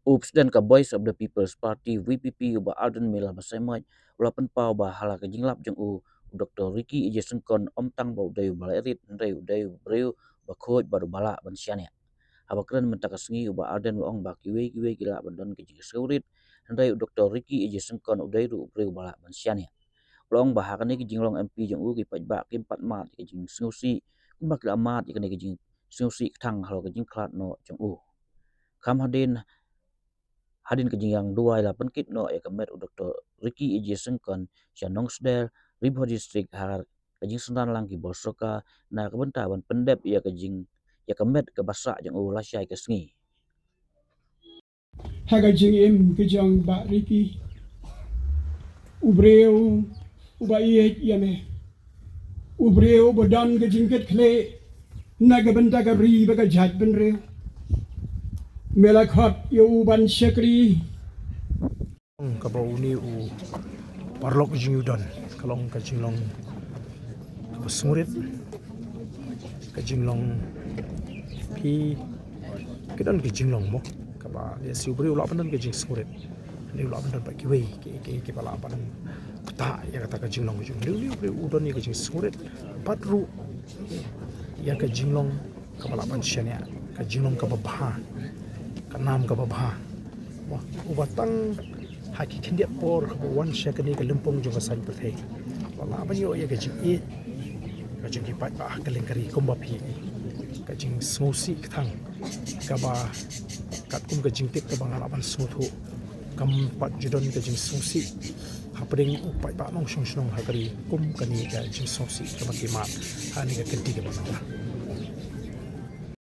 Ups dan ka Voice of the People's Party VPP uba Ardent mila basemai ulapan pau ba hala ka jinglap jeng Dr. Ricky ije Syngkon om tang ba udayu balerit ndai udayu breu ba khoj baru bala ban siania aba keren mentaka sengi uba Ardent ong ba kiwe gila bandon ke jing seurit ndai Dr. Ricky ije Syngkon udayu breu bala ban siania long ba hakane ke jinglong MP jeng ki paj ba kim pat mat ke jing seusi kumba kila mat ke jing seusi thang halo ke jing klat no jeng kam hadin ke jingyang dua ila penkit no ya kemet Dr. Ricky ije Syngkon sia Nongsder Ribo District Halor ke jing sendan lang ki bolsoka na kebenta ban pendep ya ke jing ya kemet ke basa jeng lasyai ke sengi haga jing em ke jang ba Ricky ubreu uba iet yame ubreu bodan ke jingket kle naga benta ka ri baga jat benreu melakhat yo ban syakri Kabau ni parlok jingyudan kalong ka jinglong besurit ka jinglong pi kedan ke jinglong mo kaba dia si ubri ulak pandan ke jing surit ni ulak pandan pa kiwe ke pala pan peta ya kata ka jinglong jung ni ubri udan ni ke jing surit patru ya ka jinglong kaba pan syania ka jinglong ka babha ka nam ka babha wah ubatang haki kindia por wan syakani ka lempong jung ka san pathe wala banyo ya ka jing e ka jing pat ba ka lengkari komba pi ka jing smosi thang ka ba kat kum ka jing tik ka bang halapan smuthu kam pat judon ka jing smosi hapring upai ba nong shong shong hakari kum kani ka jing smosi ka ba ki mat hani ka kenti ka ba